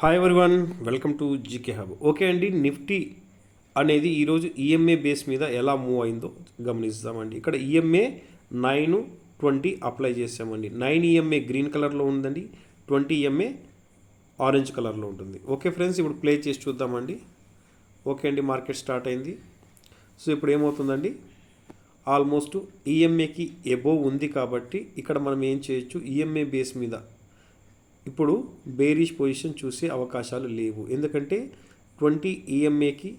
Hi everyone, welcome to GK hub. Okay అండి, Nifty అనేది ఈరోజు ఈఎంఏ బేస్ మీద ఎలా మూవ్ అయిందో గమనిస్తామండి. ఇక్కడ ఈఎంఏ 920 అప్లై చేసామండి. 9 ఈఎంఏ గ్రీన్ కలర్లో ఉందండి, 20 ఈఎంఏ ఆరెంజ్ కలర్లో ఉంటుంది. ఓకే ఫ్రెండ్స్, ఇప్పుడు ప్లే చేసి చూద్దామండి. ఓకే అండి, మార్కెట్ స్టార్ట్ అయింది. సో ఇప్పుడు ఏమవుతుందండి, ఆల్మోస్ట్ ఈఎంఏకి ఎబోవ్ ఉంది కాబట్టి ఇక్కడ మనం ఏం చేయొచ్చు, ఈఎంఏ బేస్ మీద ఇప్పుడు బేరిష్ పొజిషన్ చూసే అవకాశాలు లేవు. ఎందుకంటే 20 ఈఎంఏకి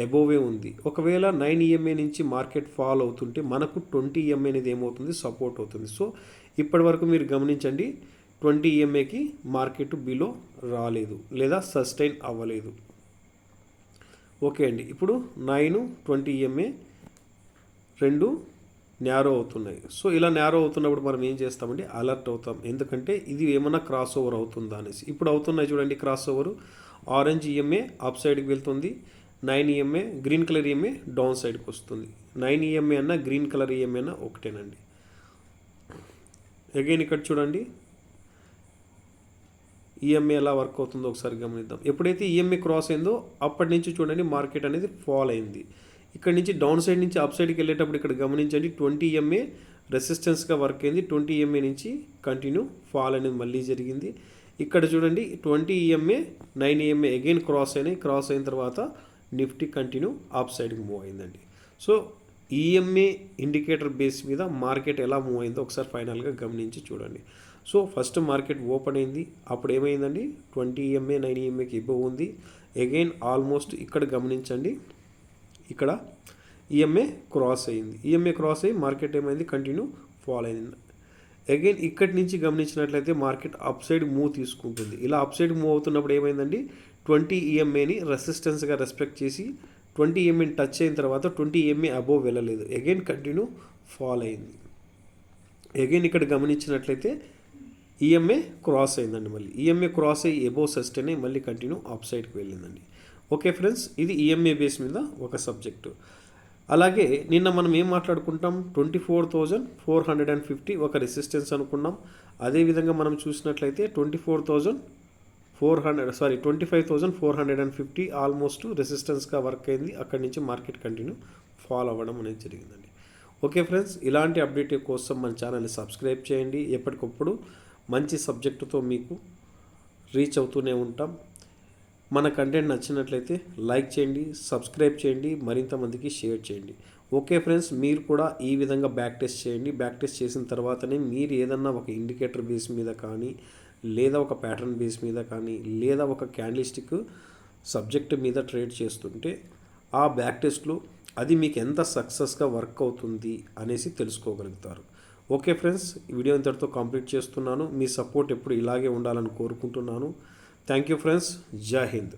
అబోవే ఉంది. ఒకవేళ 9 ఈఎంఏ నుంచి మార్కెట్ ఫాల్ అవుతుంటే మనకు 20 ఈఎంఏ అనేది ఏమవుతుంది, సపోర్ట్ అవుతుంది. సో ఇప్పటి వరకు మీరు గమనించండి, 20 ఈఎంఏకి మార్కెట్ బిలో రాలేదు లేదా సస్టైన్ అవ్వలేదు. ఓకే అండి, ఇప్పుడు 9, 20 ఈఎంఏ రెండు న్యారో అవుతున్నాయి. సో ఇలా న్యారో అవుతున్నప్పుడు మనం ఏం చేస్తామండి, అలర్ట్ అవుతాం. ఎందుకంటే ఇది ఏమన్నా క్రాస్ ఓవర్ అవుతుందా అనేసి. ఇప్పుడు అవుతున్నాయి చూడండి cross over. Orange EMA up సైడ్కి వెళ్తుంది, 9 EMA green colour EMA down సైడ్కి వస్తుంది. 9 ఈఎంఏ అన్న గ్రీన్ కలర్ ఈఎంఏ అన్న ఒకటేనండి. అగైన్ ఇక్కడ చూడండి ఈఎంఏ ఎలా వర్క్ అవుతుందో ఒకసారి గమనిద్దాం. ఎప్పుడైతే ఈఎంఏ క్రాస్ అయిందో అప్పటి నుంచి చూడండి మార్కెట్ అనేది ఫాల్ అయింది. ఇక్కడ నుంచి డౌన్ సైడ్ నుంచి అప్ సైడ్కి వెళ్ళేటప్పుడు ఇక్కడ గమనించండి 20 ఈఎంఏ రెసిస్టెన్స్గా వర్క్ అయింది. 20 ఈఎంఏ నుంచి కంటిన్యూ ఫాల్ అనేది మళ్ళీ జరిగింది. ఇక్కడ చూడండి 20 ఈఎంఏ 9 ఈఎంఏ అగైన్ క్రాస్ అయినాయి. క్రాస్ అయిన తర్వాత నిఫ్టీ కంటిన్యూ అప్ సైడ్కి మూవ్ అయిందండి. సో ఈఎంఏ ఇండికేటర్ బేస్ మీద మార్కెట్ ఎలా మూవ్ అయిందో ఒకసారి ఫైనల్గా గమనించి చూడండి. సో ఫస్ట్ మార్కెట్ ఓపెన్ అయింది, అప్పుడు ఏమైందండి 20 ఈఎంఏ 9 ఈఎంఏకి ఎబోవ్ ఉంది. అగైన్ ఆల్మోస్ట్ ఇక్కడ గమనించండి, ఇక్కడ ఈఎంఏ క్రాస్ అయింది. ఈఎంఏ క్రాస్ అయ్యి మార్కెట్ ఏమైంది, కంటిన్యూ ఫాల్ అయింది. అగైన్ ఇక్కడి నుంచి గమనించినట్లయితే మార్కెట్ అప్ సైడ్ మూవ్ తీసుకుంటుంది. ఇలా అప్ సైడ్ మూవ్ అవుతున్నప్పుడు ఏమైందండి, 20 ఈఎంఏని రెసిస్టెన్స్గా రెస్పెక్ట్ చేసి 20 ఈఎంఏని టచ్ అయిన తర్వాత 20 ఈఎంఏ అబోవ్ వెళ్ళలేదు. అగైన్ కంటిన్యూ ఫాల్ అయింది. అగైన్ ఇక్కడ గమనించినట్లయితే ఈఎంఏ క్రాస్ అయిందండి. మళ్ళీ ఈఎంఏ క్రాస్ అయ్యి ఎబోవ్ సస్టైన్ అయ్యి మళ్ళీ కంటిన్యూ అప్ సైడ్కి వెళ్ళిందండి. ఓకే ఫ్రెండ్స్, ఇది ఈఎంఏ బేస్ మీద ఒక సబ్జెక్టు. అలాగే నిన్న మనం ఏం మాట్లాడుకుంటాం, 24,450 ఒక రెసిస్టెన్స్ అనుకున్నాం. అదేవిధంగా మనం చూసినట్లయితే 25,450 ఆల్మోస్ట్ రెసిస్టెన్స్గా వర్క్ అయింది. అక్కడి నుంచి మార్కెట్ కంటిన్యూ ఫాల్ అవ్వడం అనేది జరిగిందండి. ఓకే ఫ్రెండ్స్, ఇలాంటి అప్డేట్ కోసం మన ఛానల్ని సబ్స్క్రైబ్ చేయండి. ఎప్పటికప్పుడు మంచి సబ్జెక్టుతో మీకు రీచ్ అవుతూనే ఉంటాం. మన కంటెంట్ నచ్చినట్లయితే లైక్ చేయండి, సబ్స్క్రైబ్ చేయండి, మరింత మందికి షేర్ చేయండి. ఓకే ఫ్రెండ్స్, మీరు కూడా ఈ విధంగా బ్యాక్ టెస్ట్ చేయండి. బ్యాక్ టెస్ట్ చేసిన తర్వాతనే మీరు ఏదన్నా ఒక ఇండికేటర్ బేస్ మీద కానీ, లేదా ఒక ప్యాటర్న్ బేస్ మీద కానీ, లేదా ఒక క్యాండిల్స్టిక్ సబ్జెక్ట్ మీద ట్రేడ్ చేస్తుంటే ఆ బ్యాక్ టెస్ట్లో అది మీకు ఎంత సక్సెస్గా వర్క్ అవుతుంది అనేసి తెలుసుకోగలుగుతారు. ఓకే ఫ్రెండ్స్, ఈ వీడియో ఇంతటితో కంప్లీట్ చేస్తున్నాను. మీ సపోర్ట్ ఎప్పుడు ఇలాగే ఉండాలని కోరుకుంటున్నాను. థ్యాంక్ యూ ఫ్రెండ్స్, జై హింద్.